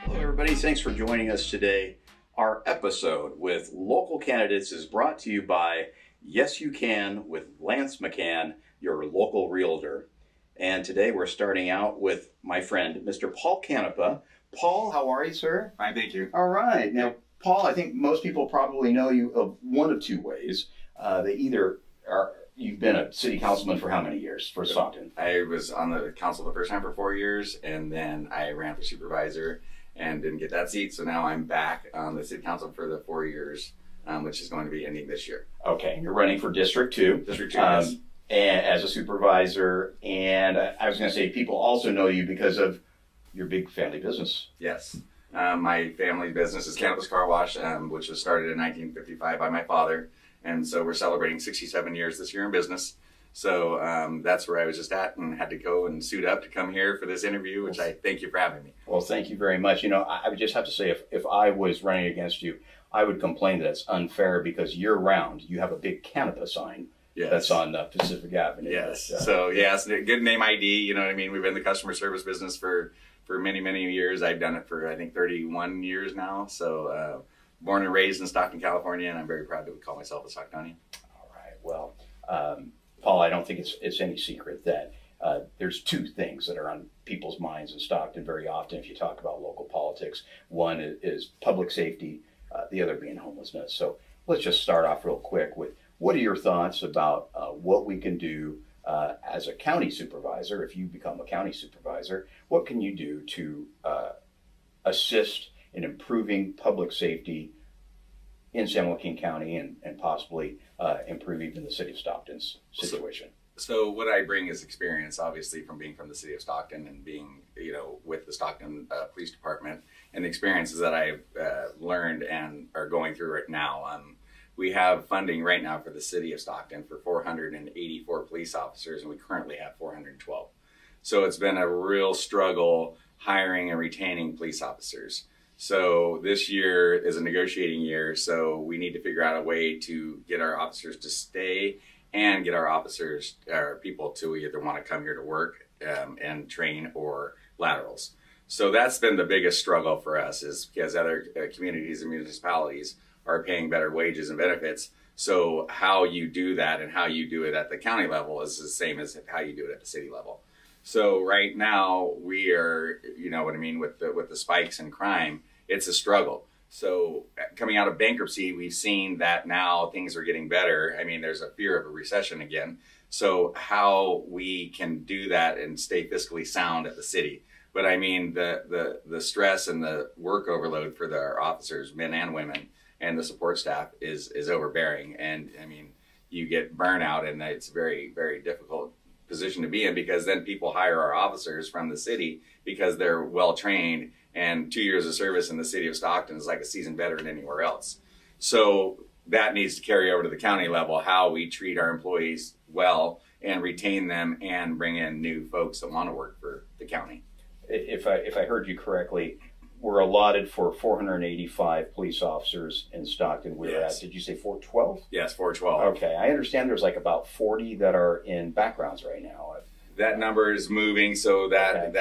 Hello everybody, thanks for joining us today. Our episode with local candidates is brought to you by Yes You Can with Lance McCann, your local realtor. And today we're starting out with my friend, Mr. Paul Canepa. Paul, how are you, sir? Fine, thank you. All right. Now, Paul, I think most people probably know you of one of two ways. They either are, you've been a city councilman for how many years for Stockton? I was on the council the first time for 4 years, and then I ran for supervisor and didn't get that seat. So now I'm back on the city council for the 4 years, which is going to be ending this year. Okay. You're running for District 2. District 2, yes. And as a supervisor. And I was going to say, people also know you because of your big family business. Yes. My family business is Canepa's Car Wash, which was started in 1955 by my father. And so we're celebrating 67 years this year in business. So that's where I was just at and had to go and suit up to come here for this interview, which I thank you for having me. Well, thank you very much. You know, I would just have to say, if I was running against you, I would complain that it's unfair because year round you have a big Canepa sign. Yes. That's on Pacific Avenue. Yes. So yes, good name ID. You know what I mean? We've been in the customer service business for many, many years. I've done it for, I think, 31 years now. So born and raised in Stockton, California, and I'm very proud to call myself a Stocktonian. All right. Well, Paul, I don't think it's any secret that there's two things that are on people's minds in Stockton very often if you talk about local politics. One is public safety, the other being homelessness. So let's just start off real quick with, what are your thoughts about what we can do as a county supervisor? If you become a county supervisor, what can you do to assist in improving public safety in San Joaquin County and possibly improve even the city of Stockton's situation? So what I bring is experience, obviously, from being from the city of Stockton and being, with the Stockton Police Department, and the experiences that I've learned and are going through right now. We have funding right now for the city of Stockton for 484 police officers, and we currently have 412. So it's been a real struggle hiring and retaining police officers. So this year is a negotiating year, so we need to figure out a way to get our officers to stay and get our people to either want to come here to work and train or laterals. So that's been the biggest struggle for us, is because other communities and municipalities are paying better wages and benefits. So how you do that and how you do it at the county level is the same as how you do it at the city level. So right now we are, with the spikes in crime, it's a struggle. So coming out of bankruptcy, we've seen that now things are getting better. I mean, there's a fear of a recession again. So how we can do that and stay fiscally sound at the city. But I mean, the stress and the work overload for our officers, men and women, and the support staff is overbearing. And I mean, you get burnout, and it's a very, very difficult position to be in, because then people hire our officers from the city because they're well trained, and 2 years of service in the city of Stockton is like a seasoned veteran anywhere else. So that needs to carry over to the county level, how we treat our employees well and retain them and bring in new folks that want to work for the county. If I heard you correctly, we're allotted for 485 police officers in Stockton. We're Yes. at, did you say 412? Yes, 412. Okay, I understand there's like about 40 that are in backgrounds right now. That number is moving, so that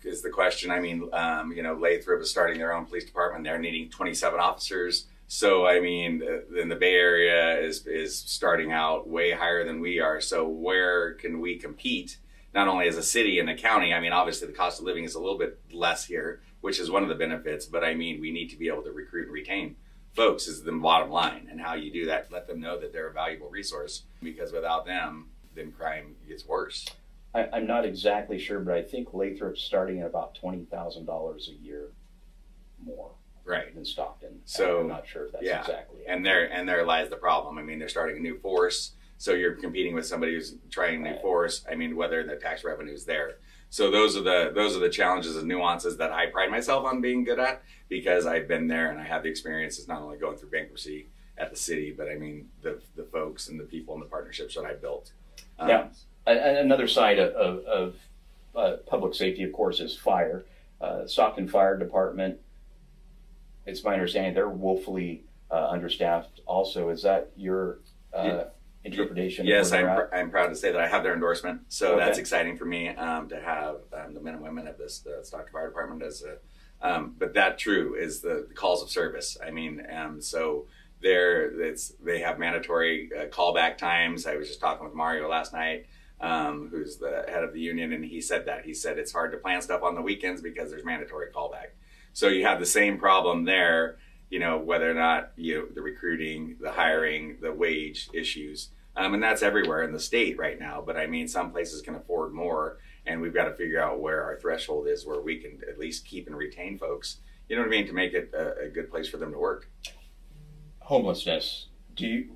is the question. I mean, Lathrop is starting their own police department. They're needing 27 officers. So I mean, then the Bay Area is starting out way higher than we are. So where can we compete? Not only as a city and a county. I mean, obviously the cost of living is a little bit less here, which is one of the benefits. But I mean, we need to be able to recruit and retain folks is the bottom line. And how you do that, let them know that they're a valuable resource, because without them, then crime gets worse. I'm not exactly sure, but I think Lathrop's starting at about $20,000 a year more, right, than Stockton. So I'm not sure if that's exactly it. And there lies the problem. I mean, they're starting a new force, so you're competing with somebody who's trying a new force. I mean, whether the tax revenue is there. So those are the challenges and nuances that I pride myself on being good at, because I've been there and I have the experiences not only going through bankruptcy at the city, but I mean the folks and the people and the partnerships that I built. Yeah. Another side of public safety, of course, is fire. Stockton Fire Department, it's my understanding they're woefully understaffed also. Is that your interpretation? Yes, I'm proud to say that I have their endorsement. So Okay. that's exciting for me to have the men and women of the Stockton Fire Department as a. But that true is the calls of service. I mean, so they have mandatory callback times. I was just talking with Mario last night, who's the head of the union, and he said it's hard to plan stuff on the weekends because there's mandatory callback. So you have the same problem there, you know, whether or not the recruiting, the hiring, the wage issues, and that's everywhere in the state right now. But I mean, some places can afford more. And we've got to figure out where our threshold is, where we can at least keep and retain folks, you know what I mean, to make it a good place for them to work. Homelessness.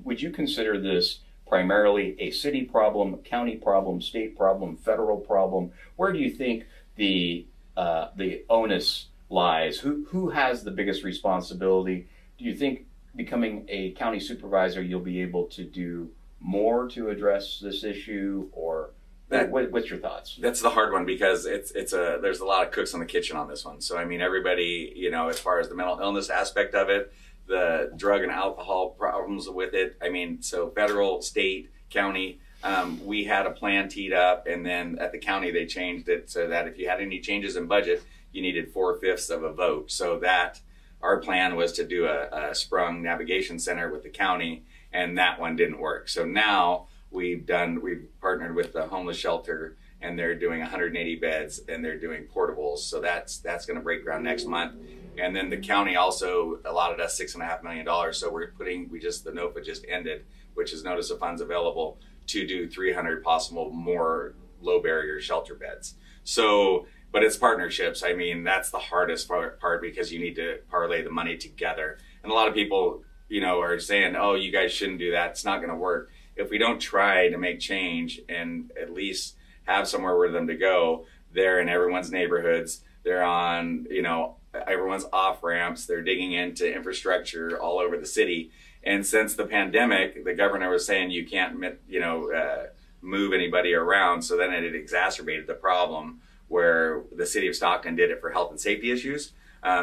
Would you consider this primarily a city problem, county problem, state problem, federal problem? Where do you think the onus lies? Who has the biggest responsibility? Do you think becoming a county supervisor, you'll be able to do more to address this issue, or what's your thoughts? That's the hard one, because there's a lot of cooks in the kitchen on this one. So I mean, everybody, you know, as far as the mental illness aspect of it, the drug and alcohol problems with it. I mean, so federal, state, county, we had a plan teed up, and then at the county they changed it so that if you had any changes in budget, you needed 4/5 of a vote. So that our plan was to do a sprung navigation center with the county, and that one didn't work. So now we've partnered with the homeless shelter, and they're doing 180 beds, and they're doing portables. So that's going to break ground next month. And then the county also allotted us $6.5 million. So the NOFA just ended, which is notice of funds available, to do 300 possible more low barrier shelter beds. So, but it's partnerships. I mean, that's the hardest part, because you need to parlay the money together. And a lot of people, you know, are saying, oh, you guys shouldn't do that. It's not going to work. If we don't try to make change and at least have somewhere for them to go, they're in everyone's neighborhoods. They're on, you know, everyone's off ramps. They're digging into infrastructure all over the city. And since the pandemic, the governor was saying you can't, you know, move anybody around. So then it exacerbated the problem, where the city of Stockton did it for health and safety issues.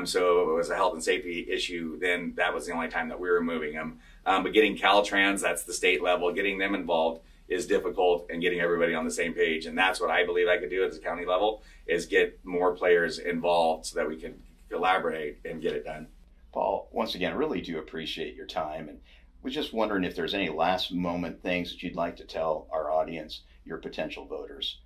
So if it was a health and safety issue, then that was the only time that we were moving them. But getting Caltrans, that's the state level, getting them involved is difficult, and getting everybody on the same page. And that's what I believe I could do at the county level, is get more players involved so that we can collaborate and get it done. Paul, once again, really do appreciate your time, and was just wondering if there's any last moment things that you'd like to tell our audience, your potential voters.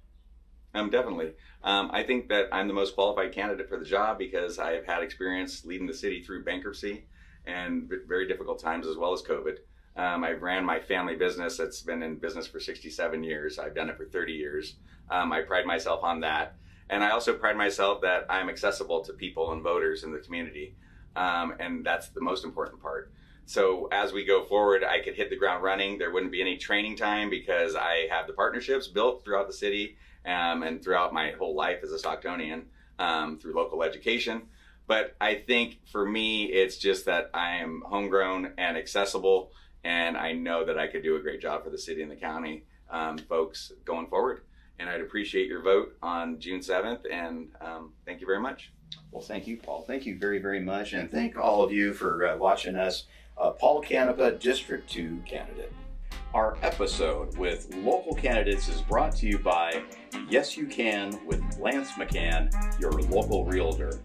Definitely. I think that I'm the most qualified candidate for the job, because I have had experience leading the city through bankruptcy and very difficult times, as well as COVID. I've ran my family business that's been in business for 67 years. I've done it for 30 years. I pride myself on that. And I also pride myself that I'm accessible to people and voters in the community. And that's the most important part. So as we go forward, I could hit the ground running. There wouldn't be any training time, because I have the partnerships built throughout the city and throughout my whole life as a Stocktonian, through local education. But I think for me, it's just that I am homegrown and accessible, and I know that I could do a great job for the city and the county folks going forward. And I'd appreciate your vote on June 7th, and thank you very much. Well, thank you, Paul. Thank you very, very much. And thank all of you for watching us. Paul Canepa, District 2 candidate. Our episode with local candidates is brought to you by Yes You Can with Lance McCann, your local realtor.